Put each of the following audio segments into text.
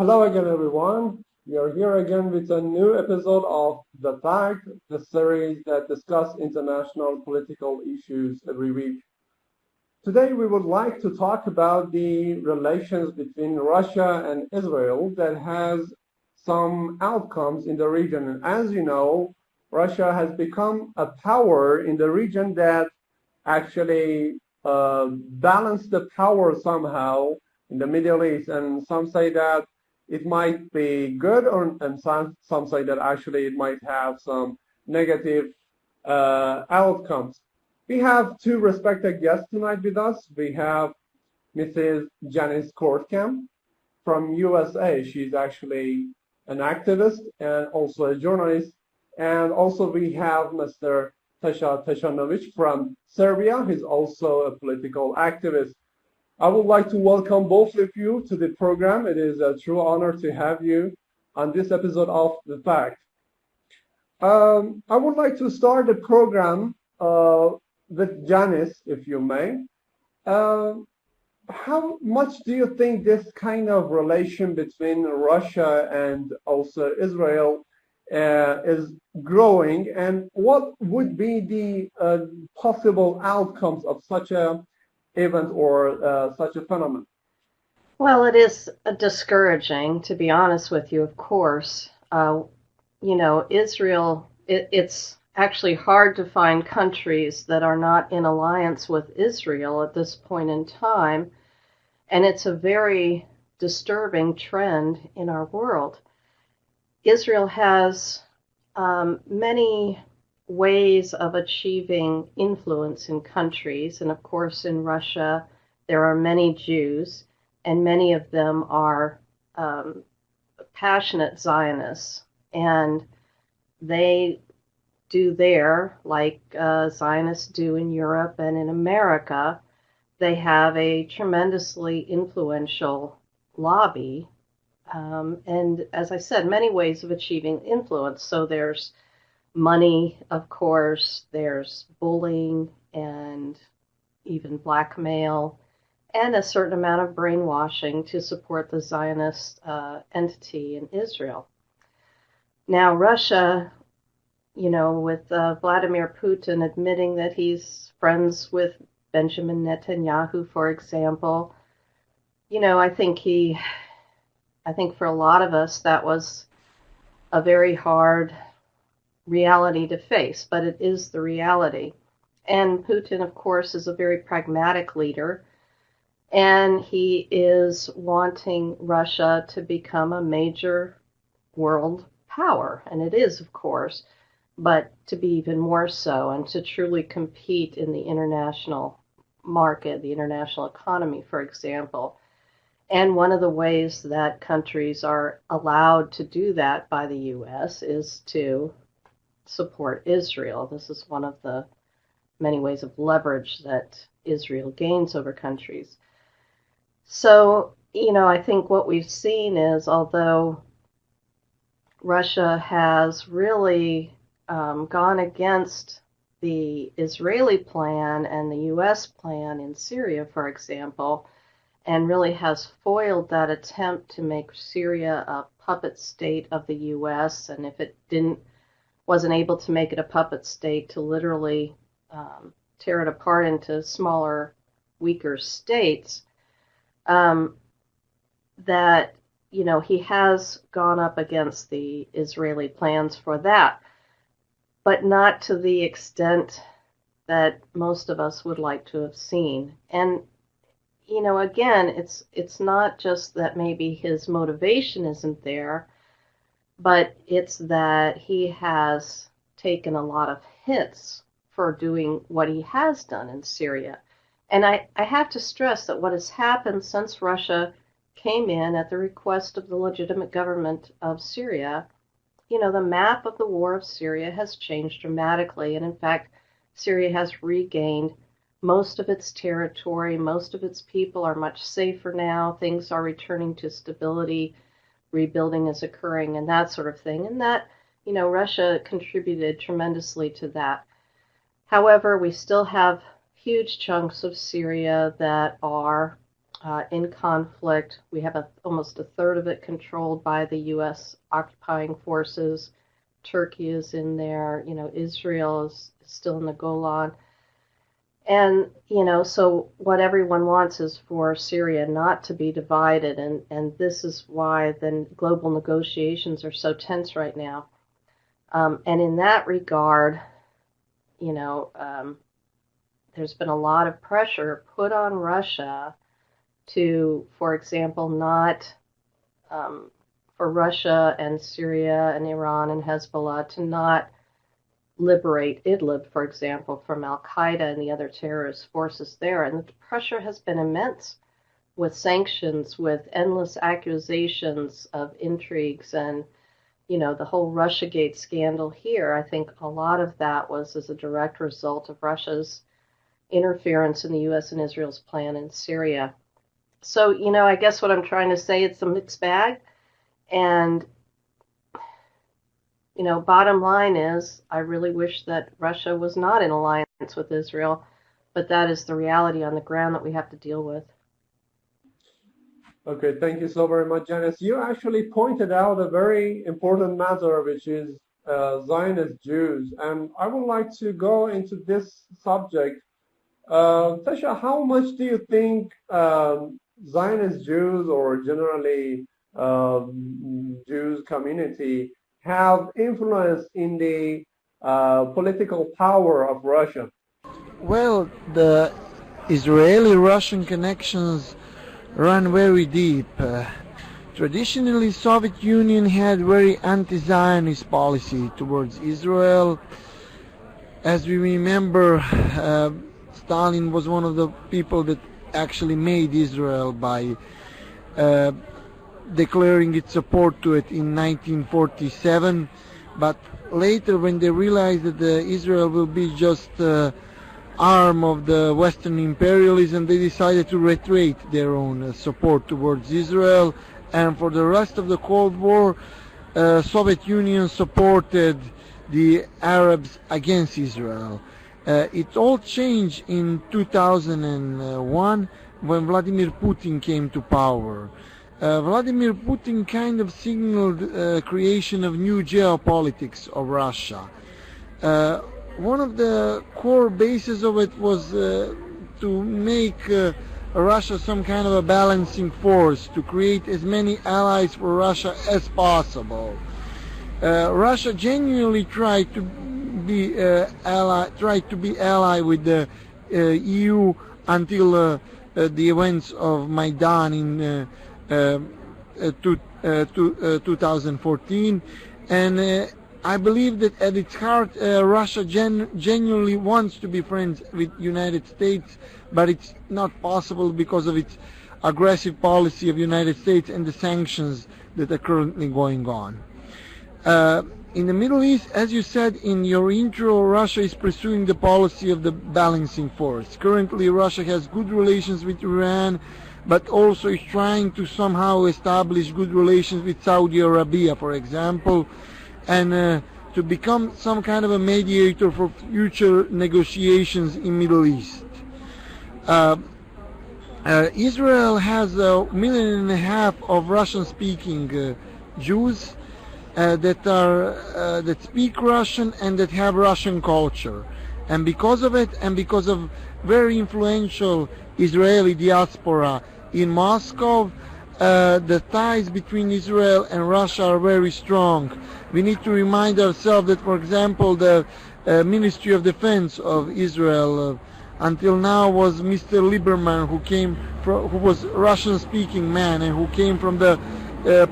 Hello again, everyone. We are here again with a new episode of The Fact, the series that discuss international political issues every week. Today, we would like to talk about the relations between Russia and Israel that has some outcomes in the region. And as you know, Russia has become a power in the region that actually balanced the power somehow in the Middle East. And some say that it might be good, and some say that actually it might have some negative outcomes. We have two respected guests tonight with us. We have Mrs. Janice Kortkamp from USA. She's actually an activist and also a journalist. And also we have Mr. Tesa Tesanovic from Serbia. He's also a political activist. I would like to welcome both of you to the program. It is a true honor to have you on this episode of The Fact. I would like to start the program with Janice, if you may. How much do you think this kind of relation between Russia and also Israel is growing, and what would be the possible outcomes of such a event or such a phenomenon? Well, it is discouraging, to be honest with you, of course. Israel, it's actually hard to find countries that are not in alliance with Israel at this point in time, and it's a very disturbing trend in our world. Israel has many ways of achieving influence in countries, and of course in Russia there are many Jews, and many of them are passionate Zionists, and they do there, like Zionists do in Europe and in America. They have a tremendously influential lobby, and as I said, many ways of achieving influence. So there's money, of course, there's bullying and even blackmail, and a certain amount of brainwashing to support the Zionist entity in Israel. Now, Russia, with Vladimir Putin admitting that he's friends with Benjamin Netanyahu, for example, I think for a lot of us that was a very hard reality to face, but it is the reality. And Putin, of course, is a very pragmatic leader, and he is wanting Russia to become a major world power, and it is, of course, but to be even more so and to truly compete in the international market, the international economy, for example. And one of the ways that countries are allowed to do that by the U.S. is to support Israel. This is one of the many ways of leverage that Israel gains over countries. So, I think what we've seen is, although Russia has really gone against the Israeli plan and the U.S. plan in Syria, for example, and really has foiled that attempt to make Syria a puppet state of the U.S., and if it wasn't able to make it a puppet state, to literally tear it apart into smaller, weaker states, that, he has gone up against the Israeli plans for that, but not to the extent that most of us would like to have seen. And, again, it's not just that maybe his motivation isn't there, but it's that he has taken a lot of hits for doing what he has done in Syria. And I have to stress that what has happened since Russia came in at the request of the legitimate government of Syria, the map of the war of Syria has changed dramatically. And in fact, Syria has regained most of its territory, most of its people are much safer now, things are returning to stability, rebuilding is occurring, and that sort of thing. And that, Russia contributed tremendously to that. However, we still have huge chunks of Syria that are in conflict. We have almost a third of it controlled by the U.S. occupying forces. Turkey is in there. Israel is still in the Golan. And, so what everyone wants is for Syria not to be divided. And this is why the global negotiations are so tense right now. And in that regard, there's been a lot of pressure put on Russia to, for example, not for Russia and Syria and Iran and Hezbollah to not liberate Idlib, for example, from Al-Qaeda and the other terrorist forces there. And the pressure has been immense with sanctions, with endless accusations of intrigues and, the whole Russiagate scandal here. I think a lot of that was as a direct result of Russia's interference in the U.S. and Israel's plan in Syria. So, I guess what I'm trying to say, it's a mixed bag. And bottom line is, I really wish that Russia was not in alliance with Israel, but that is the reality on the ground that we have to deal with. Okay, thank you so very much, Janice. You actually pointed out a very important matter, which is Zionist Jews. And I would like to go into this subject. Tesa, how much do you think Zionist Jews or generally Jews community have influence in the political power of Russia? Well, the Israeli-Russian connections run very deep. Traditionally, Soviet Union had very anti-Zionist policy towards Israel. As we remember, Stalin was one of the people that actually made Israel by declaring its support to it in 1947, but later when they realized that Israel will be just arm of the Western imperialism, they decided to reiterate their own support towards Israel. And for the rest of the Cold War, Soviet Union supported the Arabs against Israel. It all changed in 2001 when Vladimir Putin came to power. Vladimir Putin kind of signaled creation of new geopolitics of Russia. One of the core bases of it was to make Russia some kind of a balancing force, to create as many allies for Russia as possible. Russia genuinely tried to be ally with the EU until the events of Maidan in 2014, and I believe that at its heart Russia genuinely wants to be friends with United States, but it's not possible because of its aggressive policy of United States and the sanctions that are currently going on. In the Middle East, as you said in your intro, Russia is pursuing the policy of the balancing force. Currently, Russia has good relations with Iran, but also is trying to somehow establish good relations with Saudi Arabia, for example, and to become some kind of a mediator for future negotiations in Middle East. Israel has 1.5 million of Russian-speaking Jews that speak Russian and that have Russian culture, and because of it, and because of very influential Israeli diaspora in Moscow, the ties between Israel and Russia are very strong. We need to remind ourselves that, for example, the Ministry of Defense of Israel until now was Mr. Lieberman, who was Russian-speaking man and who came from the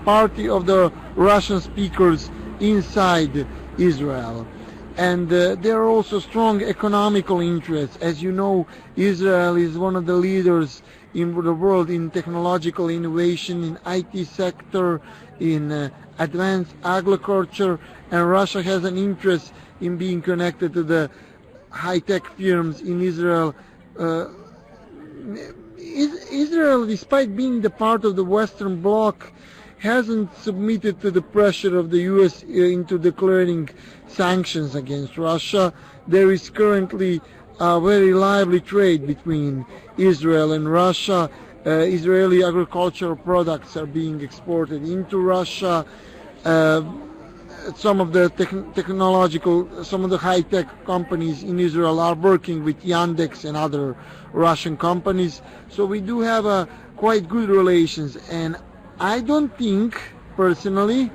party of the Russian speakers inside Israel. And there are also strong economical interests. As you know, Israel is one of the leaders in the world in technological innovation, in IT sector, in advanced agriculture, and Russia has an interest in being connected to the high-tech firms in Israel. Israel, despite being the part of the Western Bloc, hasn't submitted to the pressure of the U.S. into declaring sanctions against Russia. There is currently a very lively trade between Israel and Russia, Israeli agricultural products are being exported into Russia. Some of the some of the high-tech companies in Israel are working with Yandex and other Russian companies. So we do have a quite good relations, and I don't think personally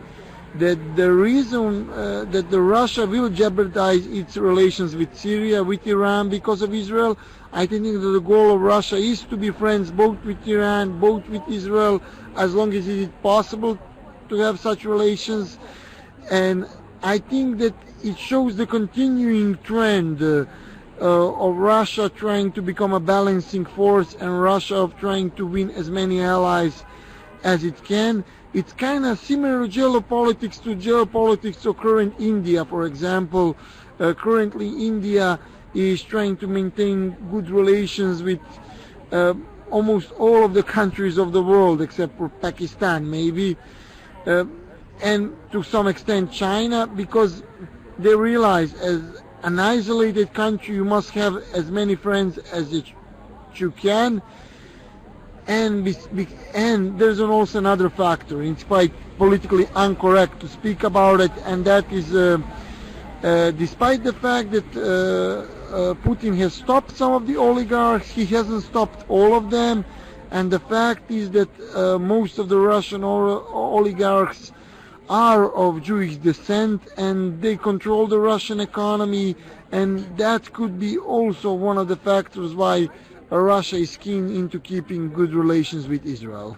that the reason that the Russia will jeopardize its relations with Syria, with Iran because of Israel. I think that the goal of Russia is to be friends both with Iran, both with Israel, as long as it is possible to have such relations. And I think that it shows the continuing trend of Russia trying to become a balancing force and Russia of trying to win as many allies as it can. It's kind of similar geopolitics of current India, for example. Currently, India is trying to maintain good relations with almost all of the countries of the world, except for Pakistan, maybe. And to some extent China, because they realize as an isolated country you must have as many friends as you can, and there's also another factor. It's quite politically incorrect to speak about it, and that is despite the fact that Putin has stopped some of the oligarchs, he hasn't stopped all of them, and the fact is that most of the Russian oligarchs are of Jewish descent, and they control the Russian economy, and that could be also one of the factors why Russia is keen into keeping good relations with Israel.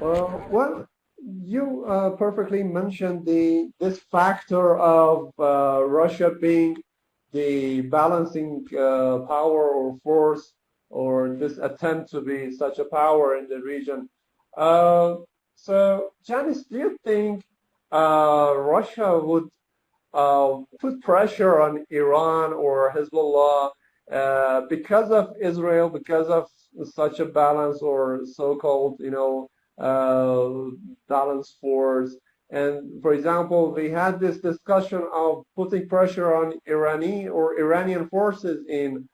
Well, you perfectly mentioned this factor of Russia being the balancing power or force, or this attempt to be such a power in the region. So, Janice, do you think Russia would put pressure on Iran or Hezbollah because of Israel, because of such a balance or so-called, balanced force? And for example, we had this discussion of putting pressure on Iranian forces in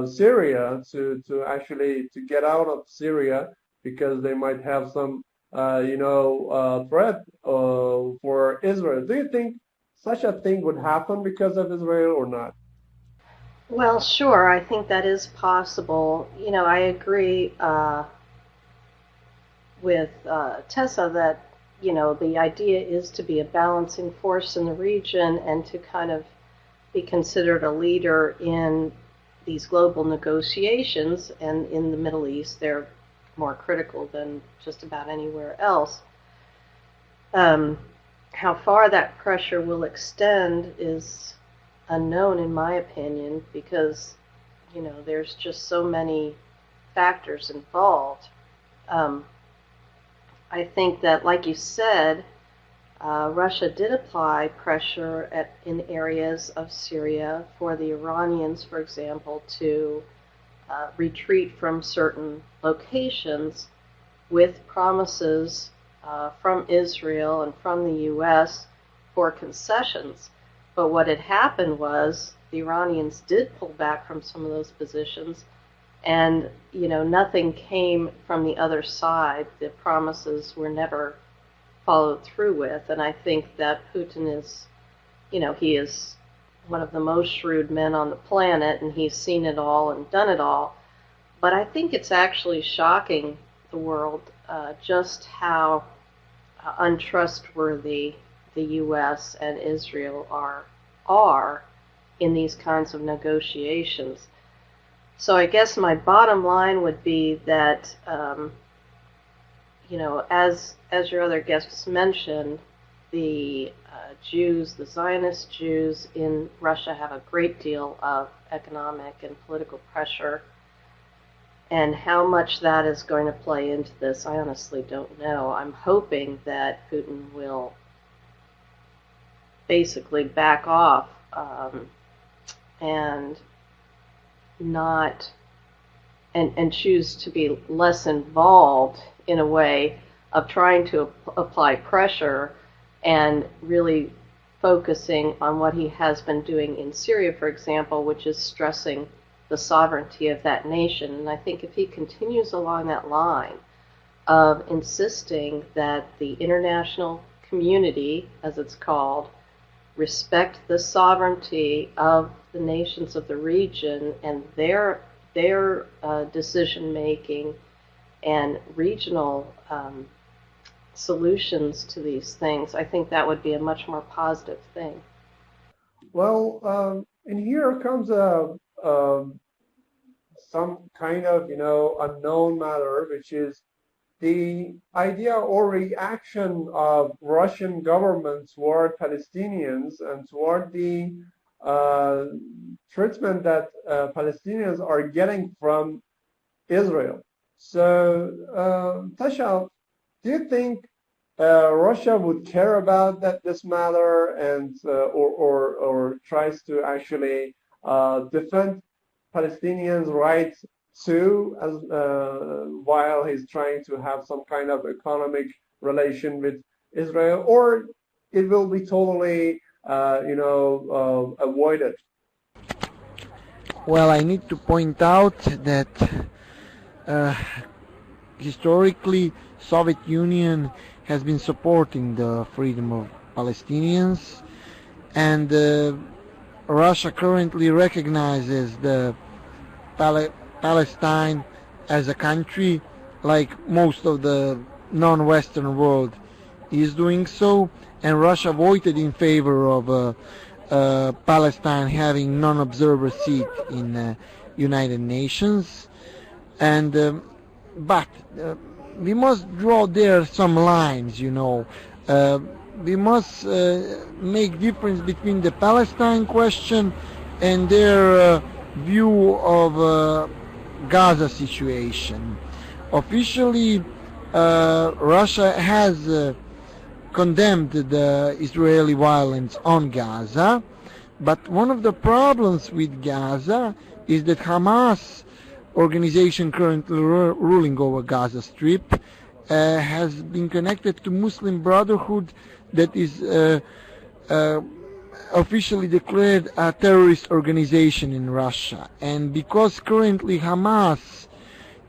Syria to actually to get out of Syria because they might have some threat for Israel. Do you think such a thing would happen because of Israel or not? Well, sure. I think that is possible. I agree with Tesa that, the idea is to be a balancing force in the region and to kind of be considered a leader in these global negotiations. And in the Middle East, they're more critical than just about anywhere else. How far that pressure will extend is unknown, in my opinion, because there's just so many factors involved. I think that, like you said, Russia did apply pressure in areas of Syria for the Iranians, for example, to retreat from certain locations with promises from Israel and from the U.S. for concessions. But what had happened was the Iranians did pull back from some of those positions, and nothing came from the other side. The promises were never followed through with, and I think that Putin is, he is one of the most shrewd men on the planet, and he's seen it all and done it all. But I think it's actually shocking the world just how untrustworthy the U.S. and Israel are in these kinds of negotiations. So I guess my bottom line would be that, as your other guests mentioned, the Jews, the Zionist Jews in Russia have a great deal of economic and political pressure. And how much that is going to play into this, I honestly don't know. I'm hoping that Putin will basically back off and not and choose to be less involved in a way of trying to apply pressure and really focusing on what he has been doing in Syria, for example, which is stressing the sovereignty of that nation. And I think if he continues along that line of insisting that the international community, as it's called, respect the sovereignty of the nations of the region and their decision making and regional solutions to these things, I think that would be a much more positive thing. Well, and here comes some kind of, unknown matter, which is the idea or reaction of Russian government toward Palestinians and toward the treatment that Palestinians are getting from Israel. So, Tasha, do you think Russia would care about this matter and or tries to actually defend Palestinians' rights too, as while he's trying to have some kind of economic relation with Israel, or it will be totally avoided? Well, I need to point out that historically, Soviet Union has been supporting the freedom of Palestinians, and Russia currently recognizes the Palestine as a country, like most of the non-Western world is doing so, and Russia voted in favor of Palestine having non-observer seat in United Nations, and but we must draw there some lines, we must make difference between the Palestine question and their view of Gaza situation. Officially, Russia has condemned the Israeli violence on Gaza, but one of the problems with Gaza is that Hamas organization currently ruling over Gaza Strip has been connected to Muslim Brotherhood that is officially declared a terrorist organization in Russia. And because currently Hamas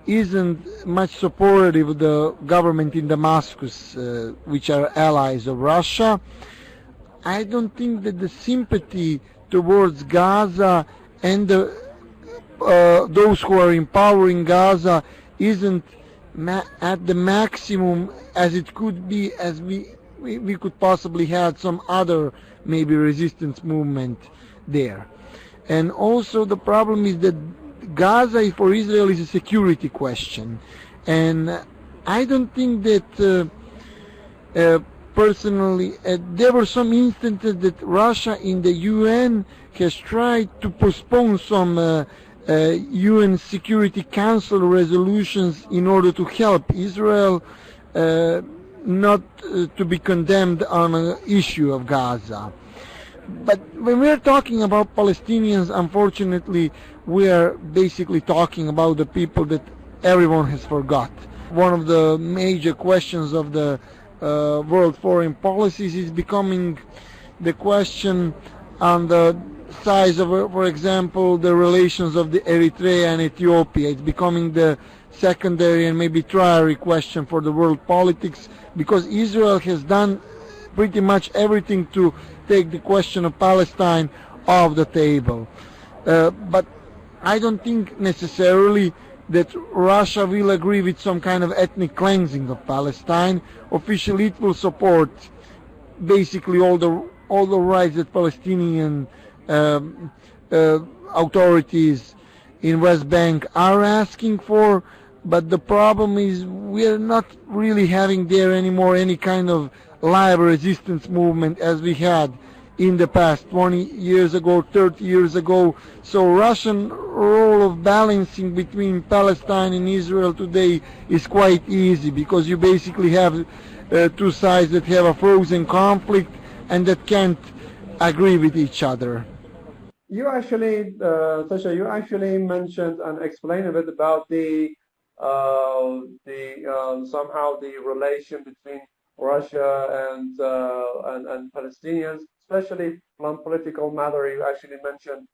isn't much supportive of the government in Damascus, which are allies of Russia, I don't think that the sympathy towards Gaza and those who are empowering Gaza isn't at the maximum as it could be, as we could possibly have some other maybe resistance movement there. And also the problem is that Gaza for Israel is a security question, and I don't think that personally there were some instances that Russia in the UN has tried to postpone some UN Security Council resolutions in order to help Israel not to be condemned on an issue of Gaza. But when we're talking about Palestinians, unfortunately, we are basically talking about the people that everyone has forgot. One of the major questions of the world foreign policies is becoming the question on the size of, for example, the relations of the Eritrea and Ethiopia. It's becoming the secondary and maybe tertiary question for the world politics, because Israel has done pretty much everything to take the question of Palestine off the table. But I don't think necessarily that Russia will agree with some kind of ethnic cleansing of Palestine. Officially, it will support basically all the rights that Palestinian authorities in West Bank are asking for. But the problem is we are not really having there anymore any kind of live resistance movement as we had in the past 20 years ago, 30 years ago. So Russian role of balancing between Palestine and Israel today is quite easy, because you basically have two sides that have a frozen conflict and that can't agree with each other. You actually, Tasha, you actually mentioned and explained a bit about the somehow the relation between Russia and Palestinians, especially from political matter. You actually mentioned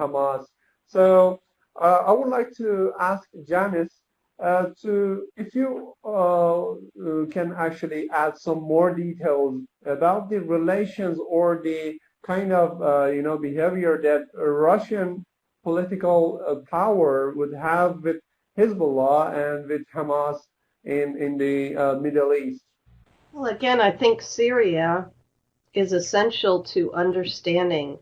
Hamas. So I would like to ask Janice if you can actually add some more details about the relations or the kind of behavior that Russian political power would have with Hezbollah and with Hamas in the Middle East. Well, again, I think Syria is essential to understanding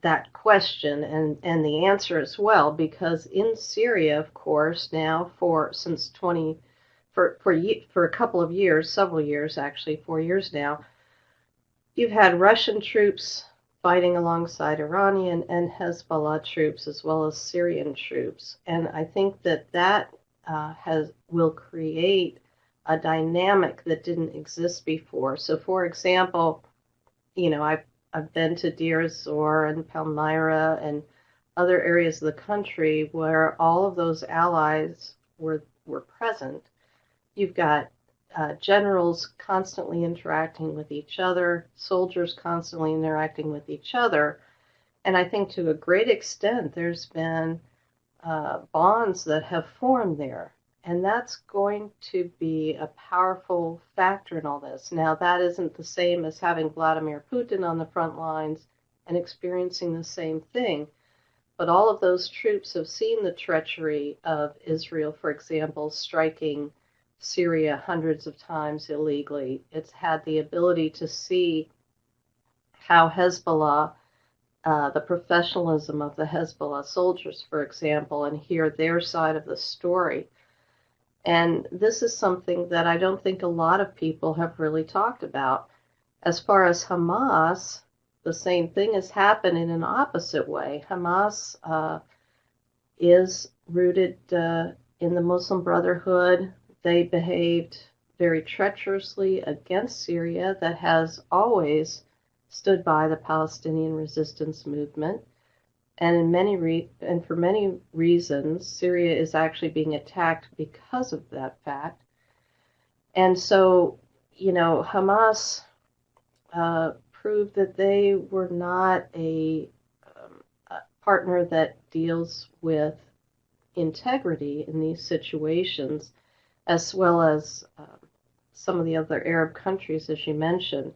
that question and the answer as well, because in Syria, of course, now for a couple of years, several years actually, 4 years now, you've had Russian troops fighting alongside Iranian and Hezbollah troops as well as Syrian troops, and I think that will create a dynamic that didn't exist before. So, for example, I've been to Deir ez-Zor and Palmyra and other areas of the country where all of those allies were present. You've got generals constantly interacting with each other, soldiers constantly interacting with each other, and I think to a great extent there's been bonds that have formed there. And that's going to be a powerful factor in all this. Now, that isn't the same as having Vladimir Putin on the front lines and experiencing the same thing. But all of those troops have seen the treachery of Israel, for example, striking Syria hundreds of times illegally. It's had the ability to see how Hezbollah, the professionalism of the Hezbollah soldiers, for example, and hear their side of the story. And this is something that I don't think a lot of people have really talked about. As far as Hamas, the same thing has happened in an opposite way. Hamas is rooted in the Muslim Brotherhood. They behaved very treacherously against Syria, that has always stood by the Palestinian resistance movement. And for many reasons, Syria is actually being attacked because of that fact. And so, Hamas proved that they were not a partner that deals with integrity in these situations, as well as some of the other Arab countries, as you mentioned.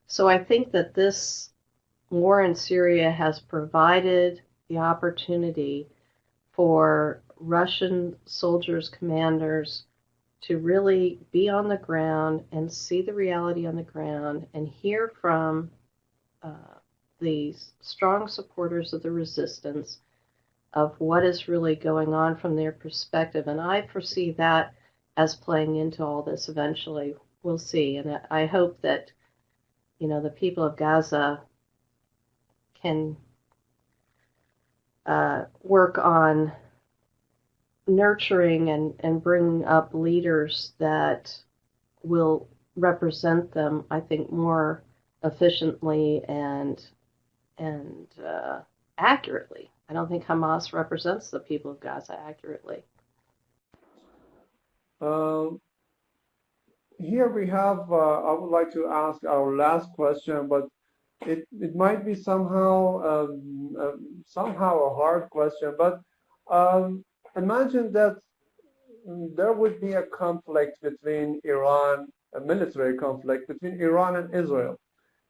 So I think that this war in Syria has provided the opportunity for Russian soldiers, commanders, to really be on the ground and see the reality on the ground and hear from these strong supporters of the resistance of what is really going on from their perspective. And I foresee that as playing into all this eventually. We'll see. And I hope that, the people of Gaza can work on nurturing and bringing up leaders that will represent them, I think, more efficiently and accurately. I don't think Hamas represents the people of Gaza accurately. Here we have, I would like to ask our last question, but it might be somehow a hard question, but imagine that there would be a conflict between Iran, a military conflict between Iran and Israel.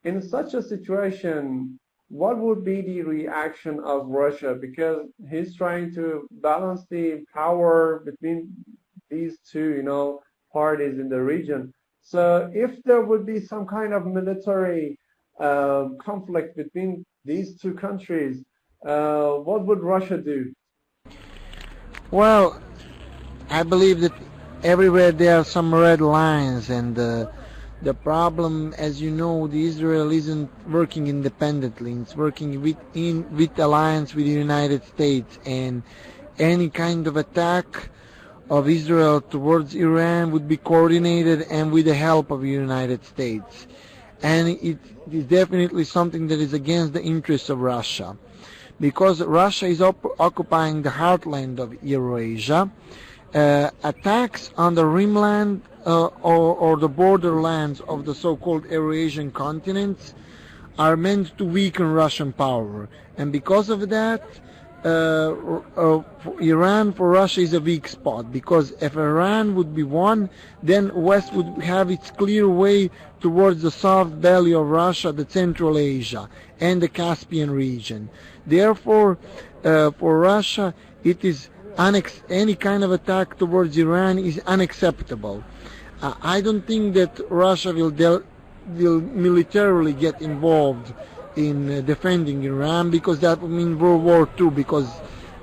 In such a situation, what would be the reaction of Russia? Because he's trying to balance the power between these two, parties in the region. So if there would be some kind of military conflict between these two countries, what would Russia do? Well, I believe that everywhere there are some red lines, and the problem, as you know, the Israel isn't working independently. It's working with alliance with the United States, and any kind of attack of Israel towards Iran would be coordinated and with the help of the United States. And it is definitely something that is against the interests of Russia, because Russia is occupying the heartland of Eurasia. Attacks on the rimland or the borderlands of the so-called Eurasian continents are meant to weaken Russian power, and because of that, for Iran, for Russia is a weak spot, because if Iran would be one, then West would have its clear way towards the soft belly of Russia, the Central Asia, and the Caspian region. Therefore, for Russia, it is any kind of attack towards Iran is unacceptable. I don't think that Russia will militarily get involved in defending Iran, because that would mean World War II, because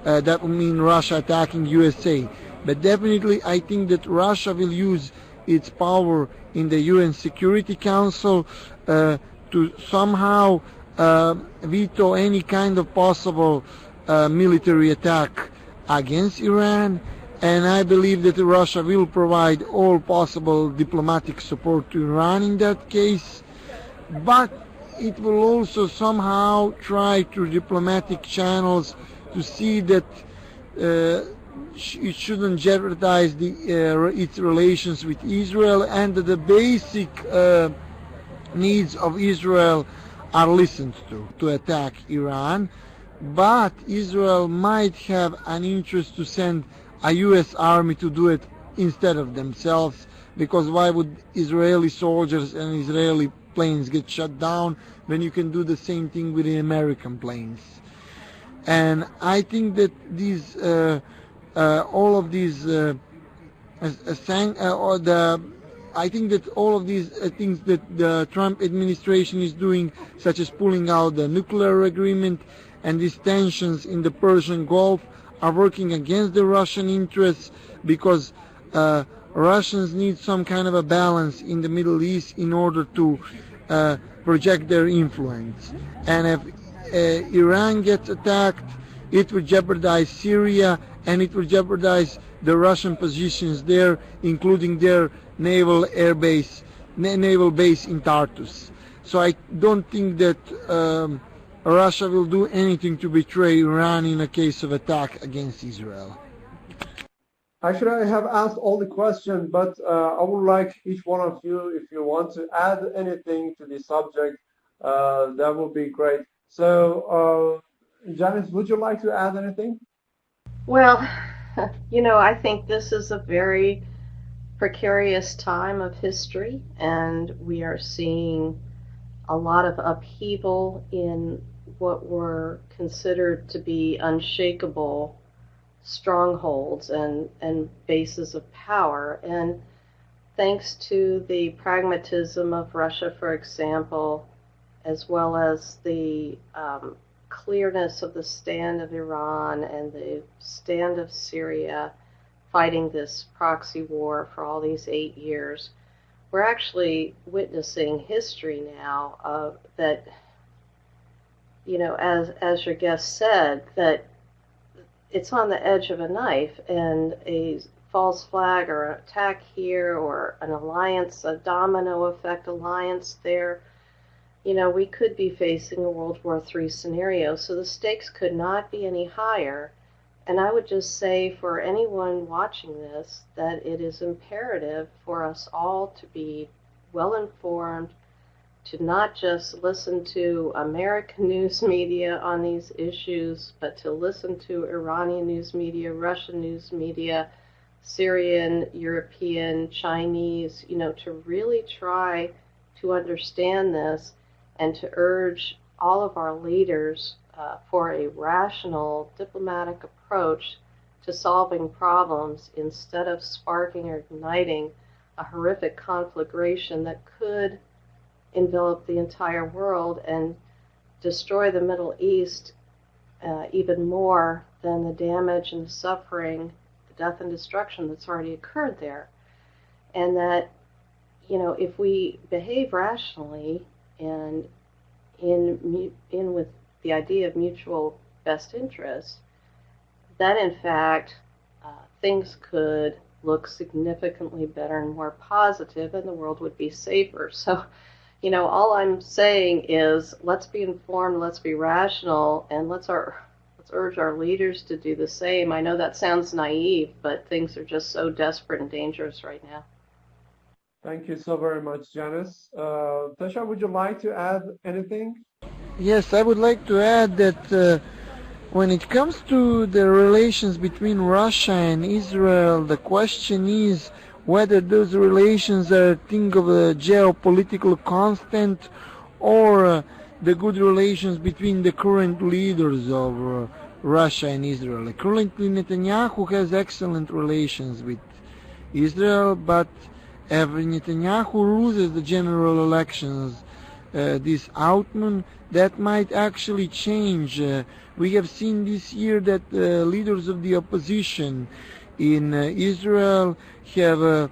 that would mean Russia attacking USA. But definitely I think that Russia will use its power in the UN Security Council to somehow veto any kind of possible military attack against Iran. And I believe that Russia will provide all possible diplomatic support to Iran in that case. But it will also somehow try through diplomatic channels to see that it shouldn't jeopardize its relations with Israel, and that the basic needs of Israel are listened to attack Iran. But Israel might have an interest to send a U.S. army to do it instead of themselves, because why would Israeli soldiers and Israeli planes get shut down when you can do the same thing with the American planes? And I think that these all of these I think that all of these things that the Trump administration is doing, such as pulling out the nuclear agreement and these tensions in the Persian Gulf, are working against the Russian interests, because Russians need some kind of a balance in the Middle East in order to project their influence. And if Iran gets attacked, it would jeopardize Syria, and it would jeopardize the Russian positions there, including their naval base in Tartus. So I don't think that Russia will do anything to betray Iran in a case of attack against Israel. Actually, I have asked all the questions, but I would like each one of you, if you want to add anything to the subject, that would be great. So, Janice, would you like to add anything? Well, I think this is a very precarious time of history, and we are seeing a lot of upheaval in what were considered to be unshakable strongholds and bases of power. And thanks to the pragmatism of Russia, for example, as well as the clearness of the stand of Iran and the stand of Syria fighting this proxy war for all these 8 years, we're actually witnessing history now that, as your guest said, that it's on the edge of a knife, and a false flag or an attack here or an alliance, a domino effect alliance there, we could be facing a World War III scenario. So the stakes could not be any higher. And I would just say for anyone watching this that it is imperative for us all to be well informed, to not just listen to American news media on these issues, but to listen to Iranian news media, Russian news media, Syrian, European, Chinese, to really try to understand this and to urge all of our leaders for a rational diplomatic approach to solving problems, instead of sparking or igniting a horrific conflagration that could envelop the entire world and destroy the Middle East even more than the damage and the suffering, the death and destruction that's already occurred there. And that, if we behave rationally and in with the idea of mutual best interest, that in fact things could look significantly better and more positive, and the world would be safer. So, all I'm saying is, let's be informed, let's be rational, and let's urge our leaders to do the same. I know that sounds naive, but things are just so desperate and dangerous right now. Thank you so very much, Janice. Tesa, would you like to add anything? Yes, I would like to add that when it comes to the relations between Russia and Israel, the question is whether those relations are a thing of a geopolitical constant or the good relations between the current leaders of Russia and Israel. Currently, Netanyahu has excellent relations with Israel, but if Netanyahu loses the general elections this autumn, that might actually change. We have seen this year that leaders of the opposition in Israel have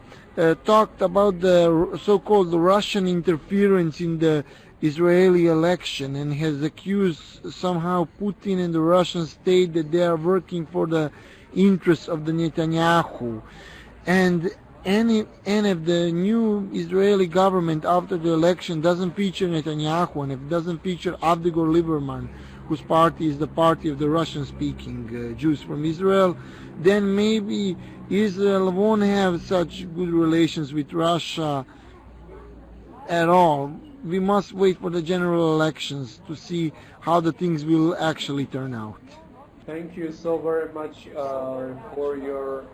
talked about the so-called Russian interference in the Israeli election and has accused somehow Putin and the Russian state that they are working for the interests of the Netanyahu. And if the new Israeli government after the election doesn't feature Netanyahu, and if it doesn't feature Avigdor Lieberman, whose party is the party of the Russian-speaking Jews from Israel, then maybe Israel won't have such good relations with Russia at all. We must wait for the general elections to see how the things will actually turn out. Thank you so very much for your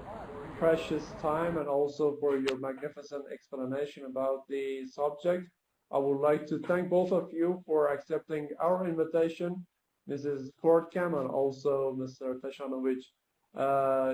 precious time and also for your magnificent explanation about the subject. I would like to thank both of you for accepting our invitation, Mrs. Kortkamp and also Mr. Tesanovic.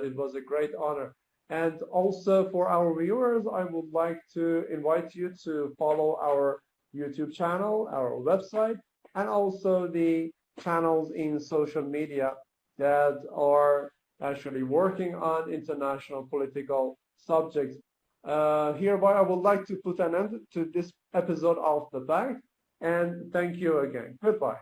It was a great honor. And also for our viewers, I would like to invite you to follow our YouTube channel, our website, and also the channels in social media that are actually working on international political subjects. Hereby, I would like to put an end to this episode of The Fact, and thank you again. Goodbye.